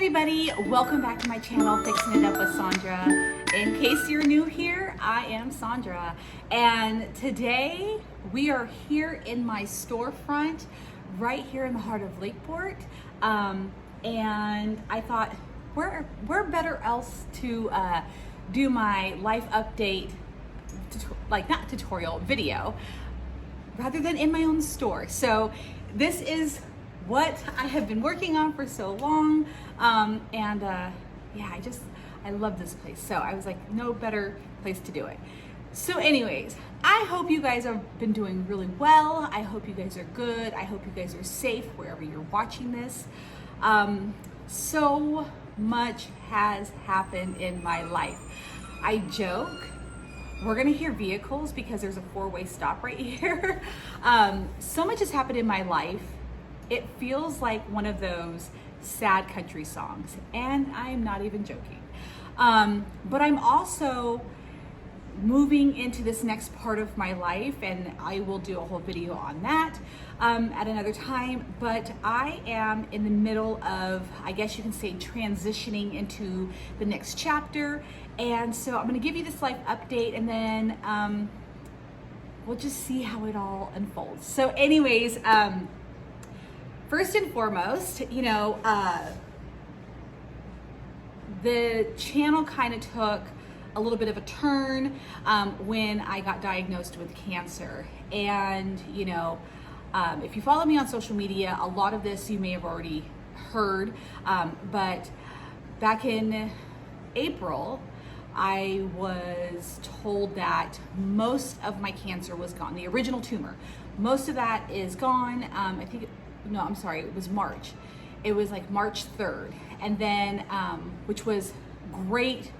everybody, welcome back to my channel, Fixing It Up with Sandra. In case you're new here, I am Sandra, and today we are here in my storefront right here in the heart of Lakeport, and I thought where better else to do my life update, not tutorial, video, rather than in my own store. So this is what I have been working on for so long, yeah, I love this place. So I was like, no better place to do it. So anyways, I hope you guys have been doing really well. I hope you guys are good. I hope you guys are safe wherever you're watching this. So much has happened in my life. I joke, we're gonna hear vehicles because there's a four-way stop right here. So much has happened in my life. It feels like one of those sad country songs, and I'm not even joking. But I'm also moving into this next part of my life, and I will do a whole video on that at another time. But I am in the middle of, I guess you can say, transitioning into the next chapter. And so I'm gonna give you this life update, and then we'll just see how it all unfolds. So anyways, first and foremost, the channel kind of took a little bit of a turn when I got diagnosed with cancer. And, if you follow me on social media, a lot of this you may have already heard, but back in April, I was told that most of my cancer was gone. The original tumor, most of that is gone. It was March. It was like March 3rd. And then, which was great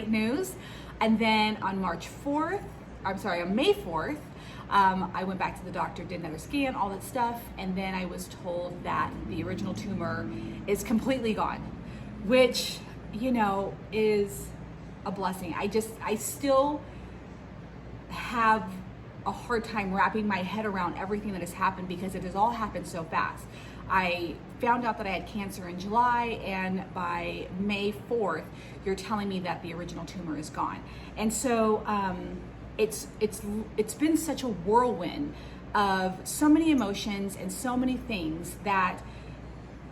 news. And then on May 4th, I went back to the doctor, did another scan, all that stuff. And then I was told that the original tumor is completely gone, which, is a blessing. I still have a hard time wrapping my head around everything that has happened because it has all happened so fast. I found out that I had cancer in July, and by May 4th, you're telling me that the original tumor is gone. And so it's been such a whirlwind of so many emotions and so many things that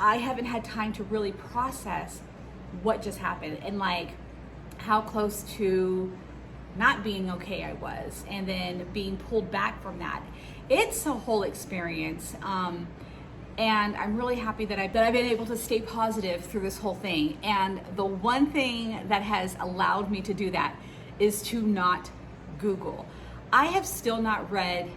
I haven't had time to really process what just happened and how close to not being okay I was, and then being pulled back from that. It's a whole experience, and I'm really happy that I've been able to stay positive through this whole thing. And the one thing that has allowed me to do that is to not Google. I have still not read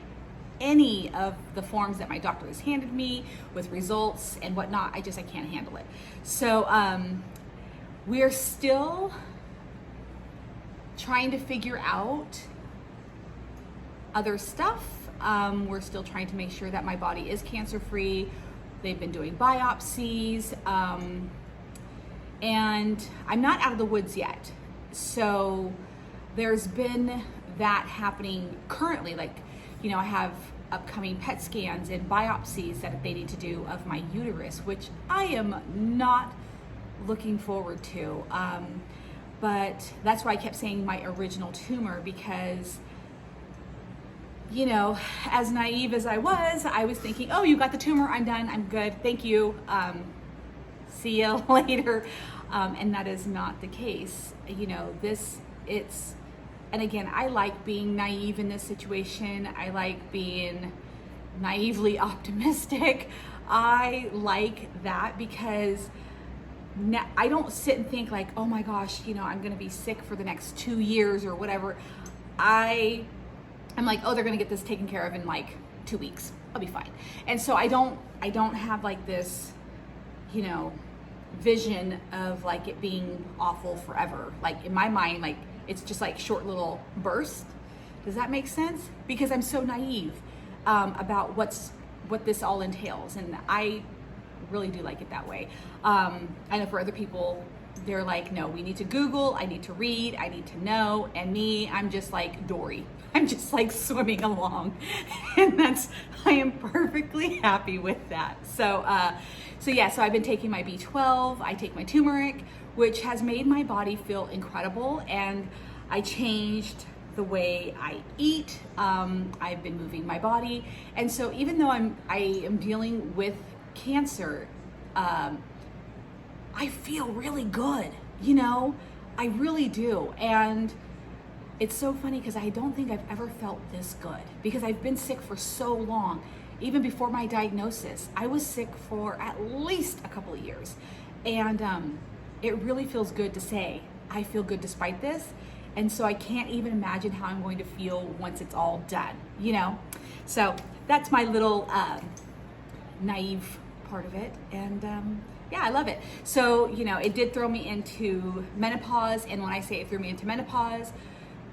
any of the forms that my doctor has handed me with results and whatnot. I can't handle it. So we're still trying to figure out other stuff. We're still trying to make sure that my body is cancer-free. They've been doing biopsies, and I'm not out of the woods yet. So there's been that happening currently. I have upcoming PET scans and biopsies that they need to do of my uterus, which I am not looking forward to. But that's why I kept saying my original tumor, because, as naive as I was thinking, oh, you got the tumor, I'm done, I'm good, thank you, see you later. And that is not the case. And again, I like being naive in this situation. I like being naively optimistic. I like that because now, I don't sit and think oh my gosh, I'm gonna be sick for the next 2 years or whatever. I'm like, oh, they're gonna get this taken care of in 2 weeks. I'll be fine. And so I don't have this, vision of it being awful forever. In my mind, it's just short little bursts. Does that make sense? Because I'm so naive about what this all entails, and I really do like it that way. I know for other people, they're like, no, we need to Google, I need to read, I need to know. And me, I'm just like Dory. I'm just like swimming along. And I am perfectly happy with that. So I've been taking my B12, I take my turmeric, which has made my body feel incredible. And I changed the way I eat. I've been moving my body. And so even though I am dealing with cancer, I feel really good, I really do. And it's so funny because I don't think I've ever felt this good because I've been sick for so long. Even before my diagnosis, I was sick for at least a couple of years. And it really feels good to say, I feel good despite this. And so I can't even imagine how I'm going to feel once it's all done, So that's my little naive part of it. And I love it. So, it did throw me into menopause. And when I say it threw me into menopause,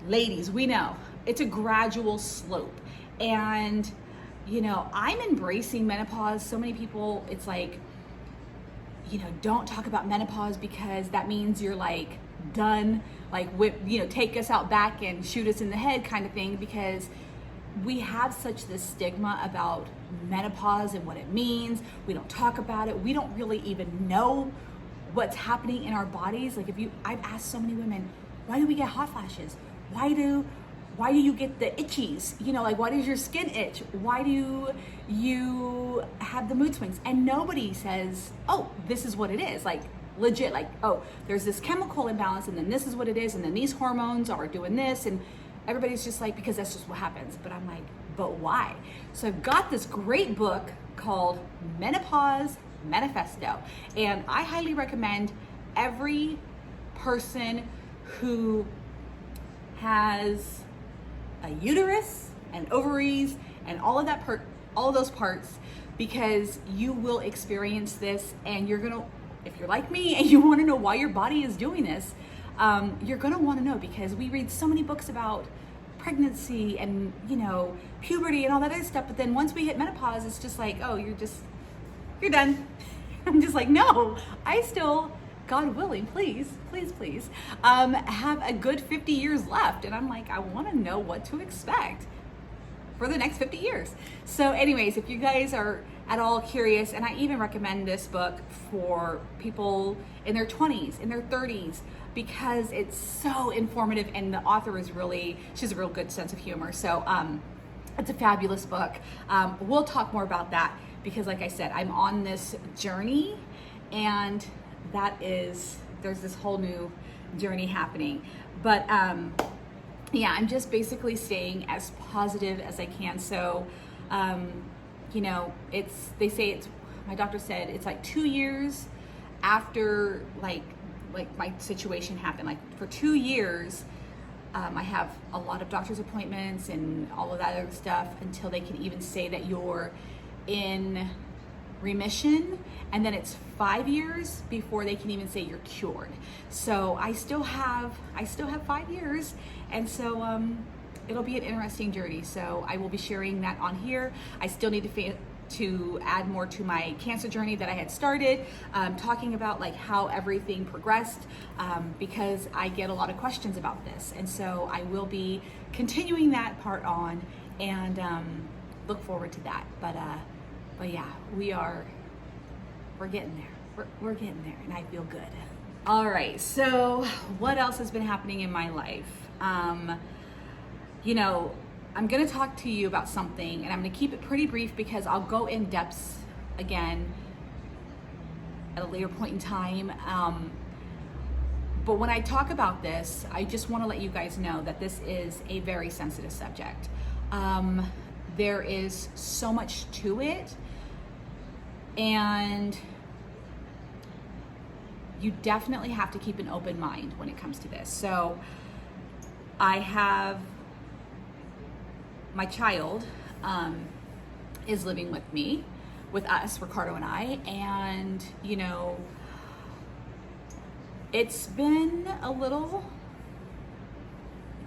ladies, we know it's a gradual slope. And, I'm embracing menopause. So many people, it's like, don't talk about menopause because that means you're like done, like take us out back and shoot us in the head kind of thing, because we have such this stigma about menopause and what it means. We don't talk about it. We don't really even know what's happening in our bodies. Like I've asked so many women, why do we get hot flashes? Why do you get the itchies? Why does your skin itch? Why do you have the mood swings? And nobody says, oh, this is what it is. Like legit, like, oh, there's this chemical imbalance and then this is what it is. And then these hormones are doing this. And everybody's just like, because that's just what happens. But I'm like, but why? So I've got this great book called Menopause Manifesto. And I highly recommend every person who has a uterus and ovaries and all of those parts, because you will experience this, and you're gonna, if you're like me and you want to know why your body is doing this, you're gonna want to know, because we read so many books about pregnancy and puberty and all that other stuff, but then once we hit menopause, it's just like, oh, you're done. I'm just like, no, I still, God willing, please, have a good 50 years left. And I'm like, I want to know what to expect for the next 50 years. So anyways, if you guys are at all curious, and I even recommend this book for people in their 20s, in their 30s, because it's so informative, and the author is she has a real good sense of humor. So it's a fabulous book. We'll talk more about that, because like I said, I'm on this journey, and there's this whole new journey happening. But I'm just basically staying as positive as I can. So, they say my doctor said it's like 2 years after like my situation happened. Like for 2 years, I have a lot of doctor's appointments and all of that other stuff until they can even say that you're in remission, and then it's 5 years before they can even say you're cured. So I still have 5 years, and so it'll be an interesting journey. So I will be sharing that on here. I still need to add more to my cancer journey that I had started, talking about like how everything progressed, because I get a lot of questions about this, and so I will be continuing that part on, and look forward to that. But yeah, we're getting there. We're getting there, and I feel good. All right, so what else has been happening in my life? I'm gonna talk to you about something, and I'm gonna keep it pretty brief because I'll go in depth again at a later point in time. But when I talk about this, I just wanna let you guys know that this is a very sensitive subject. There is so much to it, and you definitely have to keep an open mind when it comes to this. So I have my child is living with us, Ricardo and I, and it's been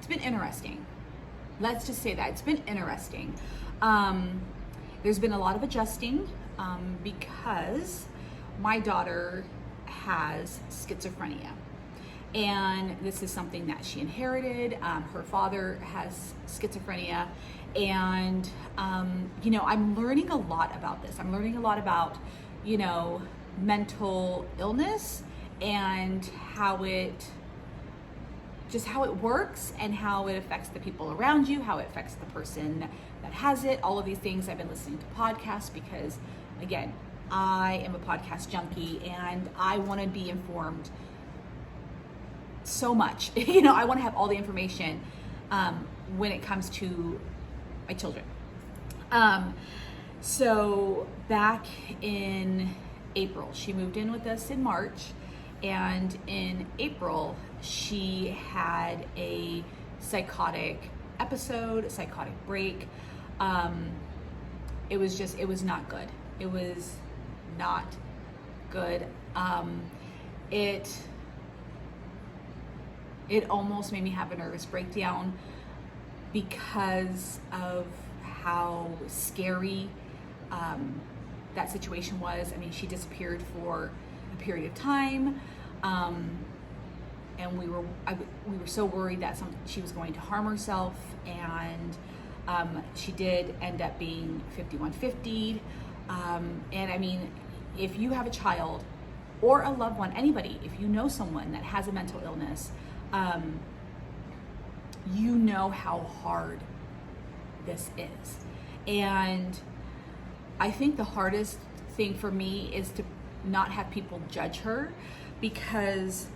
interesting. Let's just say that it's been interesting. There's been a lot of adjusting because my daughter has schizophrenia. And this is something that she inherited. Her father has schizophrenia. And, I'm learning a lot about this. I'm learning a lot about, mental illness and how it works and how it affects the people around you, how it affects the person that has it, all of these things. I've been listening to podcasts because, again, I am a podcast junkie and I want to be informed so much. I want to have all the information when it comes to my children. So back in April, she moved in with us in March, and in April, she had a psychotic episode, a psychotic break. It was not good. It was not good. It almost made me have a nervous breakdown because of how scary that situation was. I mean, she disappeared for a period of time, and we were so worried that she was going to harm herself, and she did end up being 5150'd. And I mean, if you have a child or a loved one, anybody, if you know someone that has a mental illness, you know how hard this is. And I think the hardest thing for me is to not have people judge her, because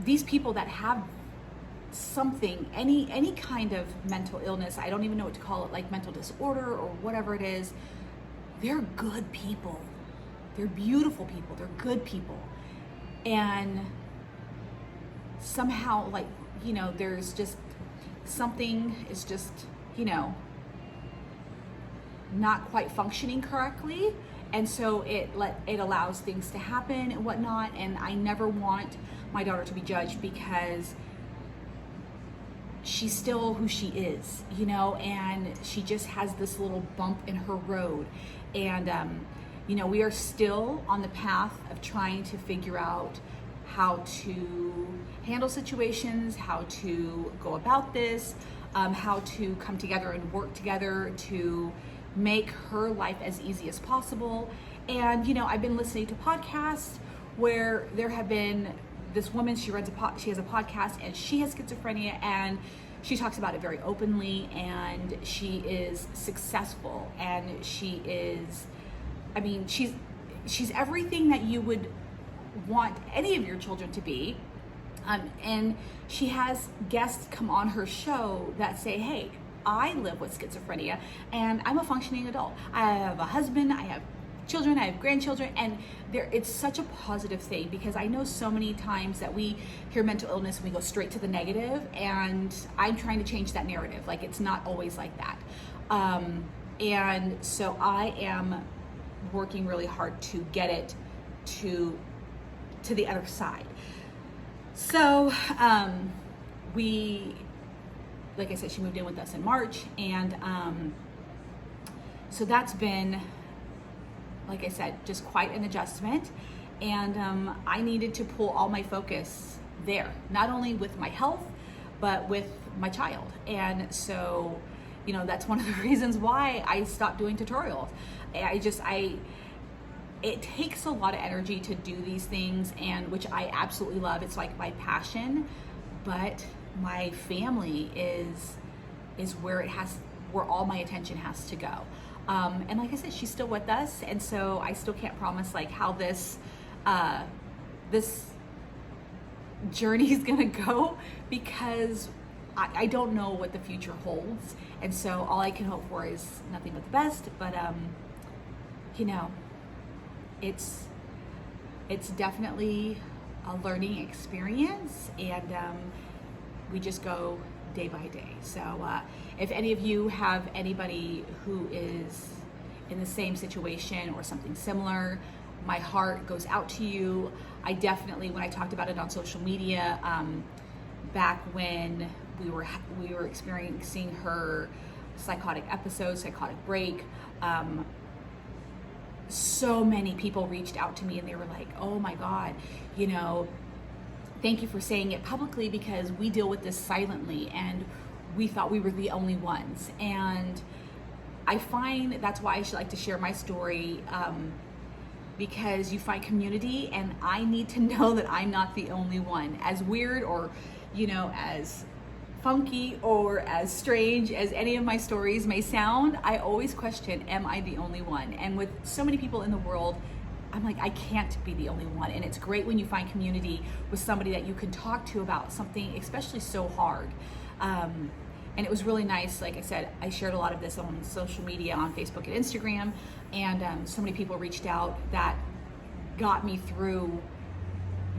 these people that have something, any kind of mental illness, I don't even know what to call it, like mental disorder or whatever it is, they're good people. They're beautiful people. They're good people. And somehow, there's just something is just, not quite functioning correctly. And so it allows things to happen and whatnot. And I never want my daughter to be judged, because she's still who she is, and she just has this little bump in her road. And, we are still on the path of trying to figure out how to handle situations, how to go about this, how to come together and work together to make her life as easy as possible. And, I've been listening to podcasts where there have been this woman, she has a podcast, and she has schizophrenia, and she talks about it very openly, and she is successful, and she is, she's everything that you would want any of your children to be. And she has guests come on her show that say, hey, I live with schizophrenia and I'm a functioning adult. I have a husband, I have children, I have grandchildren, and it's such a positive thing, because I know so many times that we hear mental illness and we go straight to the negative, and I'm trying to change that narrative. Like, it's not always like that. And so I am working really hard to get it to the other side. So like I said, she moved in with us in March, and so that's been, like I said, just quite an adjustment. And I needed to pull all my focus there, not only with my health, but with my child. And so, that's one of the reasons why I stopped doing tutorials. It takes a lot of energy to do these things, and which I absolutely love. It's like my passion, but my family is where all my attention has to go. And like I said, she's still with us, and so I still can't promise like how this journey is gonna go, because I don't know what the future holds. And so all I can hope for is nothing but the best. But it's definitely a learning experience, and we just go day by day. So if any of you have anybody who is in the same situation or something similar, my heart goes out to you. I definitely, when I talked about it on social media, back when we were experiencing her psychotic episode, psychotic break, so many people reached out to me and they were like, oh my God, you know, thank you for saying it publicly, because we deal with this silently and we thought we were the only ones. And I find that's why I should like to share my story, because you find community, and I need to know that I'm not the only one. As weird or, you know, as funky or as strange as any of my stories may sound, I always question, am I the only one? And with so many people in the world, I'm like, I can't be the only one. And it's great when you find community with somebody that you can talk to about something, especially so hard. And it was really nice. Like I said, I shared a lot of this on social media, on Facebook and Instagram, and so many people reached out that got me through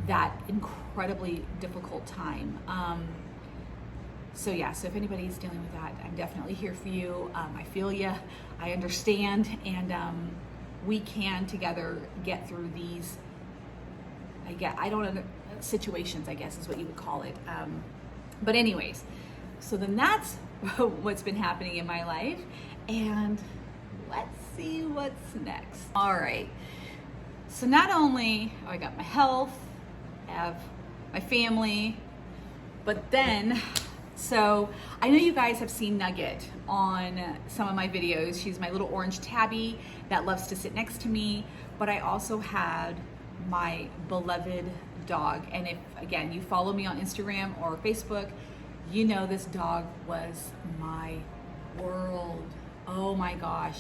that incredibly difficult time. So if anybody's dealing with that, I'm definitely here for you. I feel you, I understand, and we can together get through these, situations, I guess is what you would call it. But anyways, so then that's what's been happening in my life, and let's see what's next. All right, so not only I got my health, I have my family, but then, so I know you guys have seen Nugget on some of my videos. She's my little orange tabby that loves to sit next to me, but I also had my beloved dog. And if, again, you follow me on Instagram or Facebook, you know this dog was my world. Oh my gosh.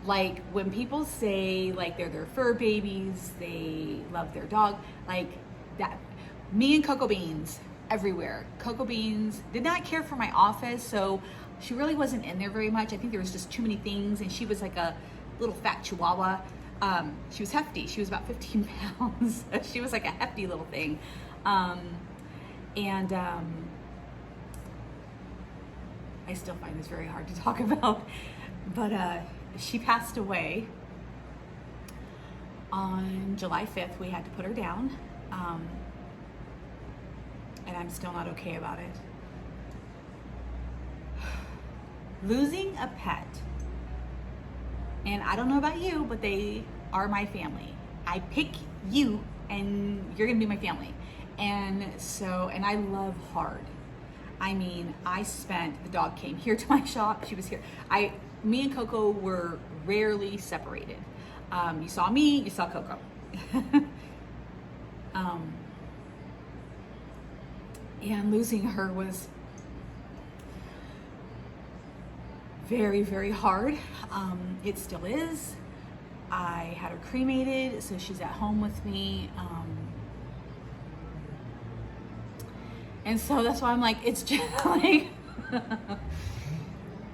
Like when people say like they're their fur babies, they love their dog, like that. Me and Cocoa Beans everywhere. Cocoa Beans did not care for my office, so she really wasn't in there very much. I think there was just too many things, and she was like a little fat chihuahua. She was hefty. She was about 15 pounds. She was like a hefty little thing. I still find this very hard to talk about, but she passed away on July 5th. We had to put her down, and I'm still not okay about it. Losing a pet, and I don't know about you, but they are my family. I pick you and you're gonna be my family. And I love hard. I mean, the dog came here to my shop. She was here. Me and Coco were rarely separated. You saw me, you saw Coco. And losing her was very, very hard. It still is. I had her cremated, so she's at home with me. And so that's why I'm like, it's just like,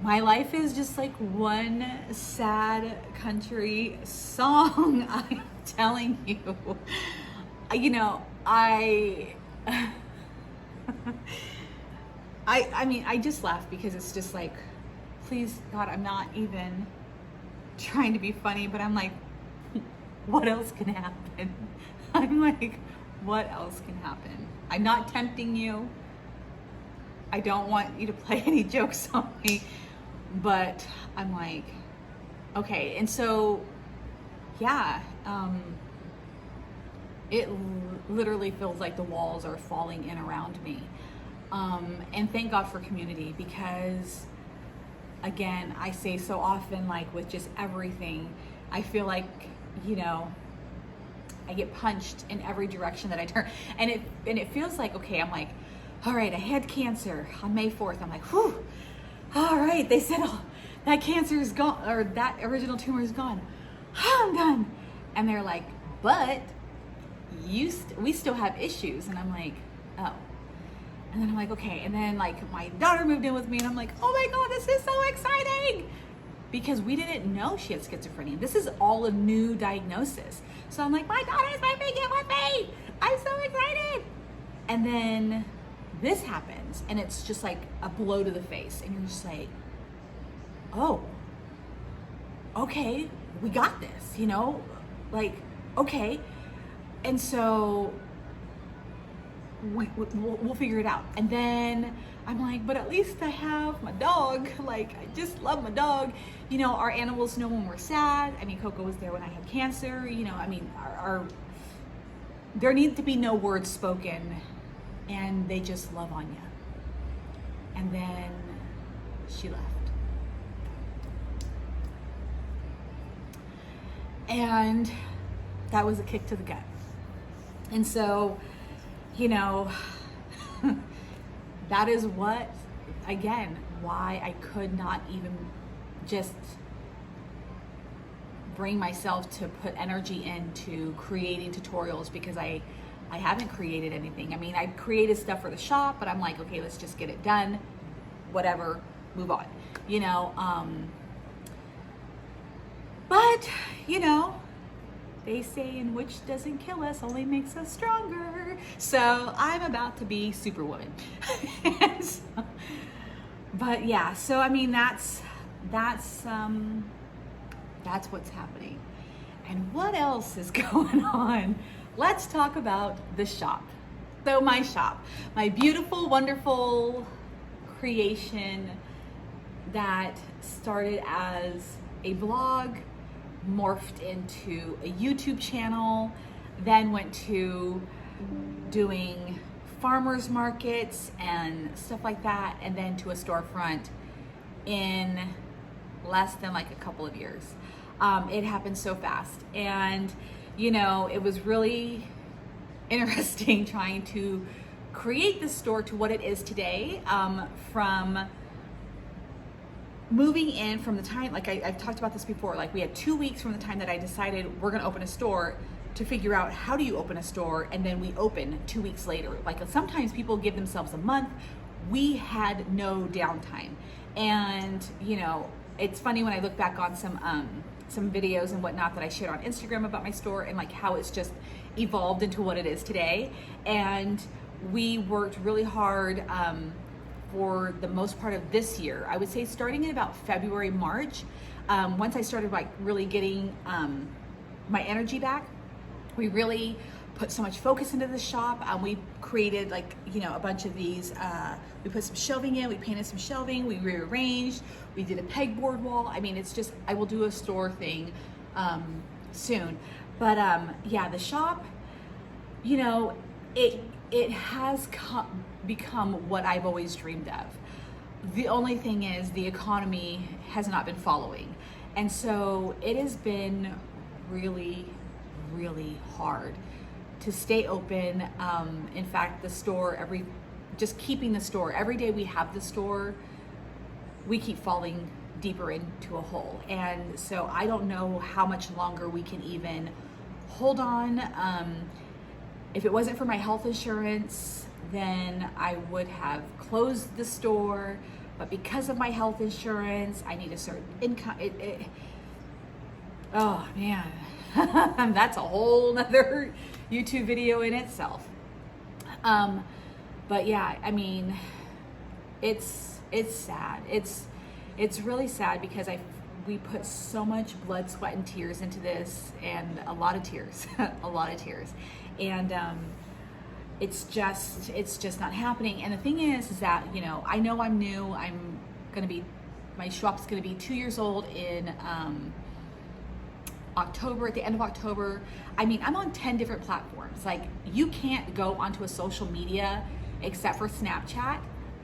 my life is just like one sad country song. I'm telling you. You know, I mean, I just laugh because it's just like, please God, I'm not even trying to be funny, but I'm like, what else can happen? I'm like, what else can happen? I'm not tempting you. I don't want you to play any jokes on me, but I'm like, okay. And so, yeah, it literally feels like the walls are falling in around me. And thank God for community, because again, I say so often, like with just everything, I feel like, you know, I get punched in every direction that I turn. And it feels like, okay, I'm like, all right, I had cancer on May 4th. I'm like, whew, all right. They said, oh, that cancer is gone, or that original tumor is gone. I'm done. And they're like, but we still have issues. And I'm like, oh. And then I'm like, okay. And then like my daughter moved in with me, and I'm like, oh my God, this is so exciting. Because we didn't know she had schizophrenia. This is all a new diagnosis. So I'm like, my daughter's moving in with me. I'm so excited. And then this happens, and it's just like a blow to the face. And you're just like, oh, okay, we got this, you know? Like, okay. And so we'll figure it out. And then I'm like, but at least I have my dog. Like, I just love my dog. You know, our animals know when we're sad. I mean, Coco was there when I had cancer. You know, I mean, there need to be no words spoken, and they just love on you. And then she left. And that was a kick to the gut. And so, you know, that is what, again, why I could not even just bring myself to put energy into creating tutorials, because I haven't created anything. I mean, I created stuff for the shop, but I'm like, okay, let's just get it done, whatever, move on, you know. But, you know, they say, in which doesn't kill us, only makes us stronger. So I'm about to be Superwoman. But yeah, so I mean, that's what's happening. And what else is going on? Let's talk about the shop. So my shop, my beautiful, wonderful creation that started as a blog, morphed into a YouTube channel, then went to doing farmers markets and stuff like that, and then to a storefront in less than like a couple of years. It happened so fast, and you know, it was really interesting trying to create the store to what it is today, from moving in, from the time, like I've talked about this before, like we had 2 weeks from the time that I decided we're gonna open a store to figure out how do you open a store, and then we open 2 weeks later. Like sometimes people give themselves a month. We had no downtime. And you know, it's funny when I look back on some videos and whatnot that I shared on Instagram about my store, and like how it's just evolved into what it is today. And we worked really hard for the most part of this year. I would say starting in about February, March, once I started like really getting my energy back, we really put so much focus into the shop. We created like, you know, a bunch of these, we put some shelving in, we painted some shelving, we rearranged, we did a pegboard wall. I mean, it's just, I will do a store thing soon. But yeah, the shop, you know, it has become what I've always dreamed of. The only thing is the economy has not been following. And so it has been really, really hard to stay open. In fact, the store, just keeping the store, every day we have the store, we keep falling deeper into a hole. And so I don't know how much longer we can even hold on. If it wasn't for my health insurance, then I would have closed the store. But because of my health insurance, I need a certain income. Oh man, that's a whole nother YouTube video in itself. But yeah, I mean, it's sad. It's really sad because we put so much blood, sweat, and tears into this, and a lot of tears, a lot of tears. And it's just not happening. And the thing is that, you know I'm new. My shop's gonna be 2 years old in October, at the end of October. I mean, I'm on 10 different platforms. Like, you can't go onto a social media except for Snapchat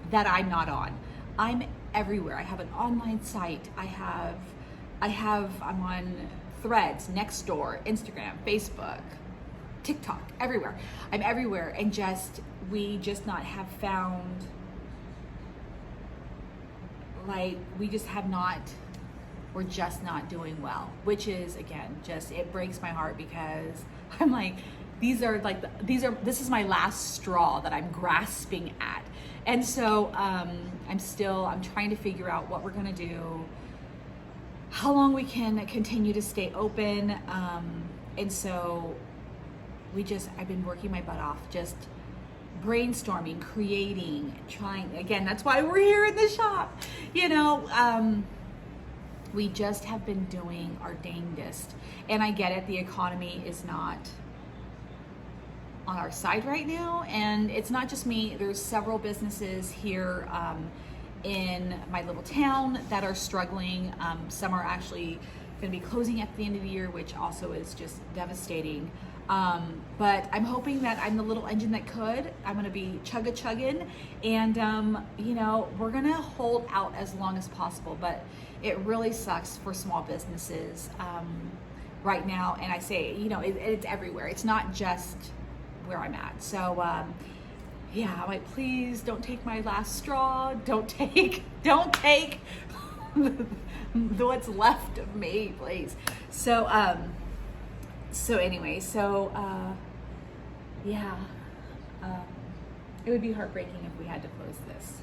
that I'm not on. I'm everywhere. I have an online site. I'm on Threads, Nextdoor, Instagram, Facebook, TikTok, everywhere. I'm everywhere, and we just not have found, like, we're just not doing well, which is, again, it breaks my heart, because I'm like, this is my last straw that I'm grasping at. And so I'm trying to figure out what we're gonna do, how long we can continue to stay open. And so I've been working my butt off, just brainstorming, creating, trying. Again, that's why we're here in the shop. We just have been doing our dangdest. And I get it, the economy is not on our side right now. And it's not just me, there's several businesses here in my little town that are struggling. Some are actually going to be closing at the end of the year, which also is just devastating. But I'm hoping that I'm the little engine that could. I'm going to be chugging, and you know, we're going to hold out as long as possible. But it really sucks for small businesses right now. And I say, you know, it's everywhere. It's not just where I'm at. So yeah, I'm like, please don't take my last straw. Don't take what's left of me, please. So anyway, yeah, it would be heartbreaking if we had to close this.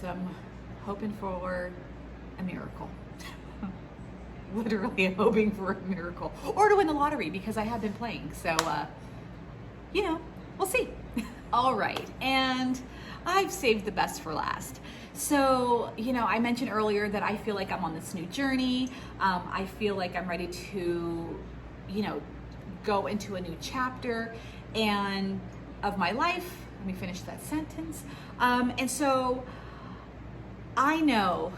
So I'm hoping for a miracle. Literally, I'm hoping for a miracle, or to win the lottery, because I have been playing. So, you know, we'll see. All right, and I've saved the best for last. So, you know, I mentioned earlier that I feel like I'm on this new journey. I feel like I'm ready to, you know, go into a new chapter and of my life. Let me finish that sentence. And so I know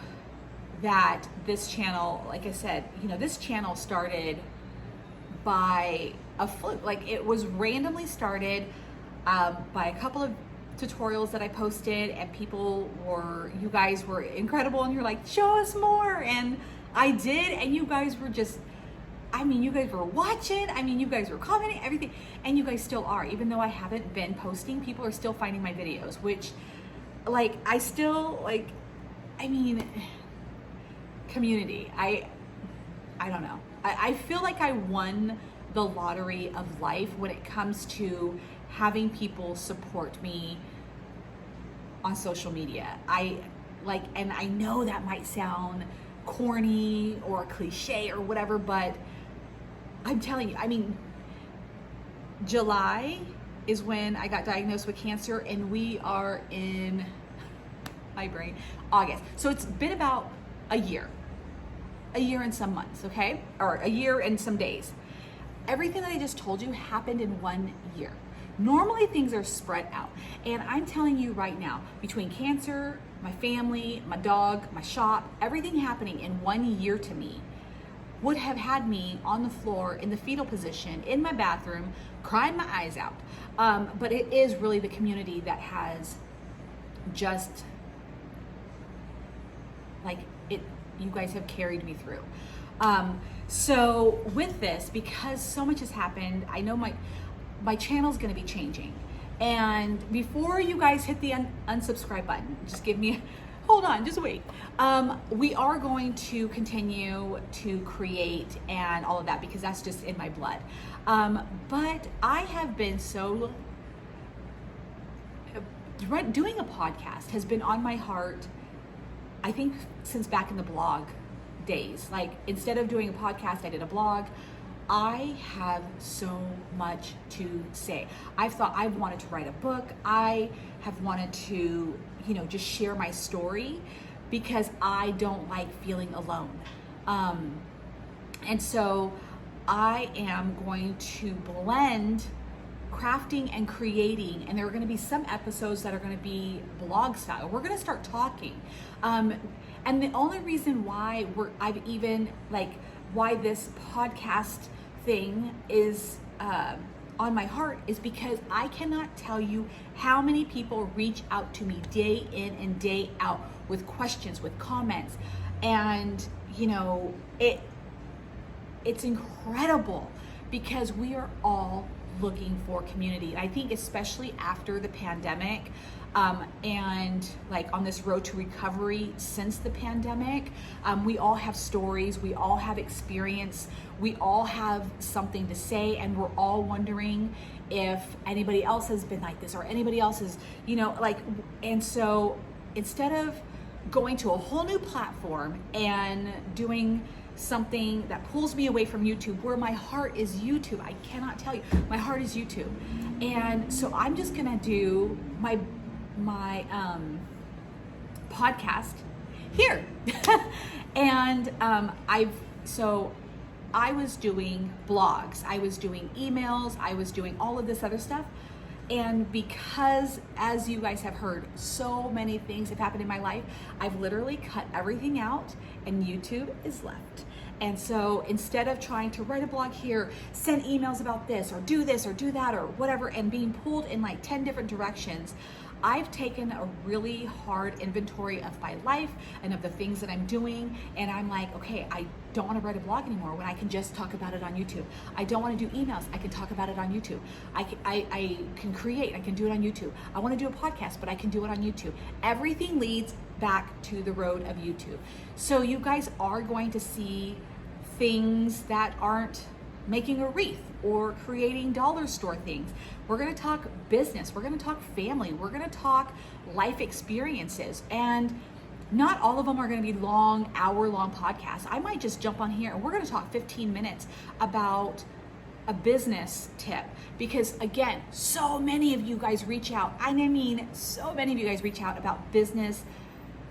that this channel, like I said, you know, this channel started by a fluke. Like, it was randomly started by a couple of tutorials that I posted, and you guys were incredible, and you're like, show us more. And I did, and you guys were just, I mean, you guys were watching, I mean, you guys were commenting, everything, and you guys still are. Even though I haven't been posting, people are still finding my videos, which, like, I still, like, I mean, community, I don't know. I feel like I won the lottery of life when it comes to having people support me on social media. And I know that might sound corny or cliche or whatever, but I'm telling you, I mean, July is when I got diagnosed with cancer, and we are in my brain, August. So it's been about a year and some months, okay? Or a year and some days. Everything that I just told you happened in 1 year. Normally things are spread out. And I'm telling you right now, between cancer, my family, my dog, my shop, everything happening in 1 year to me would have had me on the floor in the fetal position in my bathroom, crying my eyes out. But it is really the community that has just, like, it. You guys have carried me through. So with this, because so much has happened, I know my channel's gonna be changing. And before you guys hit the unsubscribe button, just give me, hold on, just wait. We are going to continue to create and all of that, because that's just in my blood. But I have been doing a podcast has been on my heart, I think, since back in the blog days. Like, instead of doing a podcast, I did a blog. I have so much to say. I've wanted to write a book. I have wanted to, you know, just share my story, because I don't like feeling alone. And so I am going to blend crafting and creating, and there are going to be some episodes that are going to be blog style. We're going to start talking. And the only reason why I've even, like, why this podcast thing is on my heart is because I cannot tell you how many people reach out to me day in and day out with questions, with comments, and, you know, it's incredible, because we are all looking for community. And I think especially after the pandemic, and like on this road to recovery since the pandemic, we all have stories, we all have experience, we all have something to say, and we're all wondering if anybody else has been like this, or anybody else is, you know, like, and so instead of going to a whole new platform and doing something that pulls me away from YouTube, where my heart is YouTube, I cannot tell you, my heart is YouTube. And so I'm just gonna do my podcast here. And I was doing blogs, I was doing emails, I was doing all of this other stuff. And because, as you guys have heard, so many things have happened in my life, I've literally cut everything out and YouTube is left. And so instead of trying to write a blog here, send emails about this or do that or whatever, and being pulled in like 10 different directions, I've taken a really hard inventory of my life and of the things that I'm doing. And I'm like, okay, I don't want to write a blog anymore when I can just talk about it on YouTube. I don't want to do emails. I can talk about it on YouTube. I can create, I can do it on YouTube. I want to do a podcast, but I can do it on YouTube. Everything leads back to the road of YouTube. So you guys are going to see things that aren't making a wreath or creating dollar store things. We're going to talk business. We're going to talk family. We're going to talk life experiences. And not all of them are going to be long, hour-long podcasts. I might just jump on here and we're going to talk 15 minutes about a business tip, because again, so many of you guys reach out. I mean, so many of you guys reach out about business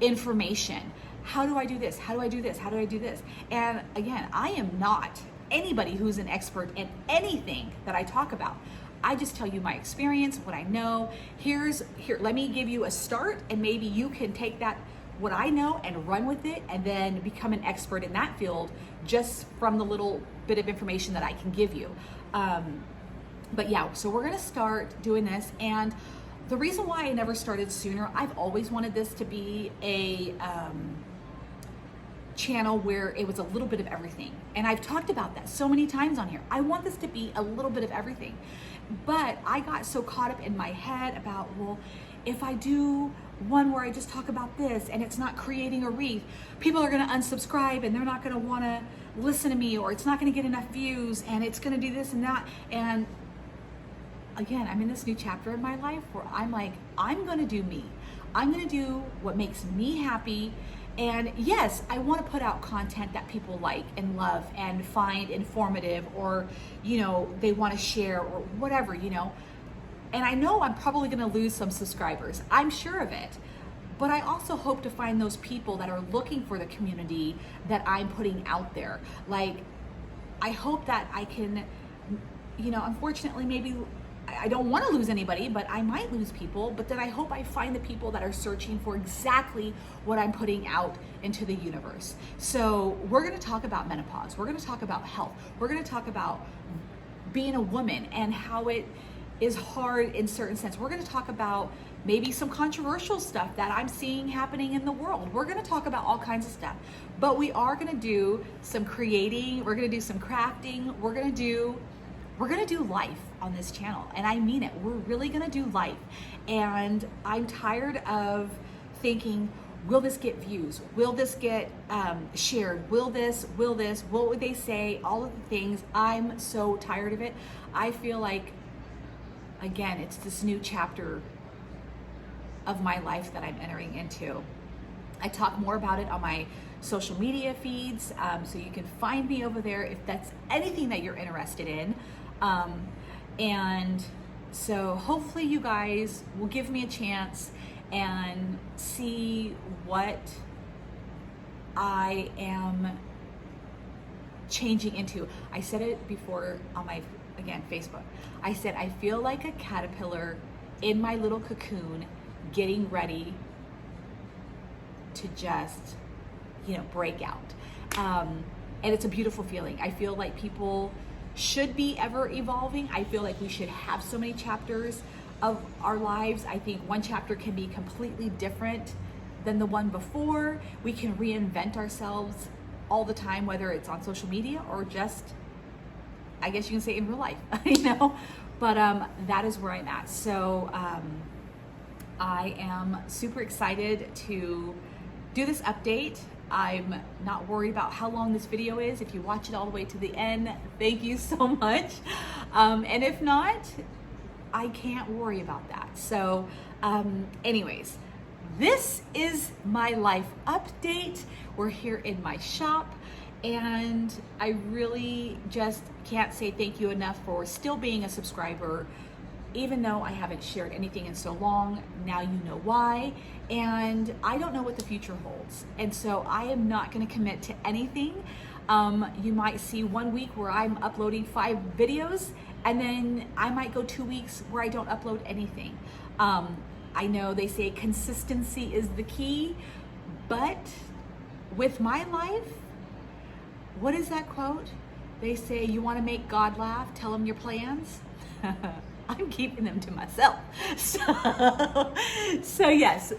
information. How do I do this? How do I do this? How do I do this? And again, I am not anybody who's an expert in anything that I talk about. I just tell you my experience, what I know. Here, let me give you a start, and maybe you can take that, what I know, and run with it, and then become an expert in that field just from the little bit of information that I can give you. But yeah, so we're gonna start doing this. And the reason why I never started sooner, I've always wanted this to be a channel where it was a little bit of everything. And I've talked about that so many times on here. I want this to be a little bit of everything. But I got so caught up in my head about, well, if I do one where I just talk about this and it's not creating a wreath, people are gonna unsubscribe and they're not gonna wanna listen to me, or it's not gonna get enough views, and it's gonna do this and that. And again, I'm in this new chapter in my life where I'm like, I'm gonna do me. I'm gonna do what makes me happy. And yes, I want to put out content that people like and love and find informative, or, you know, they want to share or whatever, you know. And I know I'm probably going to lose some subscribers. I'm sure of it. But I also hope to find those people that are looking for the community that I'm putting out there. Like, I hope that I can, you know, unfortunately, maybe I don't want to lose anybody, but I might lose people. But then I hope I find the people that are searching for exactly what I'm putting out into the universe. So we're going to talk about menopause. We're going to talk about health. We're going to talk about being a woman and how it is hard in certain sense. We're going to talk about maybe some controversial stuff that I'm seeing happening in the world. We're going to talk about all kinds of stuff, but we are going to do some creating. We're going to do some crafting. We're going to do life on this channel. And I mean it. We're really going to do life. And I'm tired of thinking, will this get views? Will this get shared? Will this? What would they say? All of the things. I'm so tired of it. I feel like, again, it's this new chapter of my life that I'm entering into. I talk more about it on my social media feeds, so you can find me over there if that's anything that you're interested in. And so hopefully you guys will give me a chance and see what I am changing into. I said it before on my, again, Facebook. I said, I feel like a caterpillar in my little cocoon getting ready to just, you know, break out. And it's a beautiful feeling. I feel like people should be ever evolving. I feel like we should have so many chapters of our lives. I think one chapter can be completely different than the one before. We can reinvent ourselves all the time, whether it's on social media or just, I guess you can say, in real life, you know, but that is where I'm at. So I am super excited to do this update. I'm not worried about how long this video is. If you watch it all the way to the end, thank you so much. And if not, I can't worry about that. So anyways, this is my life update. We're here in my shop, and I really just can't say thank you enough for still being a subscriber. Even though I haven't shared anything in so long, now you know why. And I don't know what the future holds. And so I am not going to commit to anything You might see 1 week where I'm uploading 5 videos, and then I might go 2 weeks where I don't upload anything. I know they say consistency is the key, but with my life, what is that quote? They say, you want to make God laugh, tell him your plans. I'm keeping them to myself. So yes,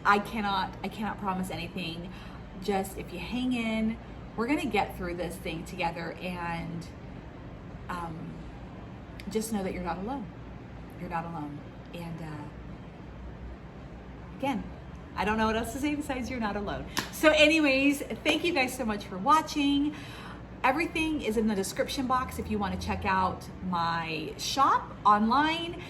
I cannot promise anything. Just if you hang in, we're gonna get through this thing together, and just know that you're not alone. You're not alone. And again, I don't know what else to say besides you're not alone. So anyways, thank you guys so much for watching. Everything is in the description box if you want to check out my shop online.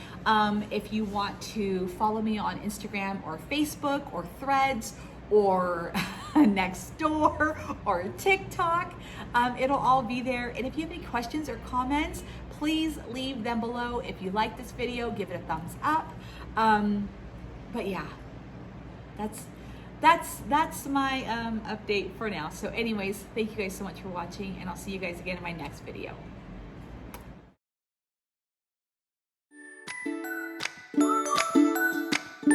If you want to follow me on Instagram or Facebook or Threads or Nextdoor or TikTok, it'll all be there. And if you have any questions or comments, please leave them below. If you like this video, give it a thumbs up. But yeah, that's my update for now. So anyways, thank you guys so much for watching, and I'll see you guys again in my next video.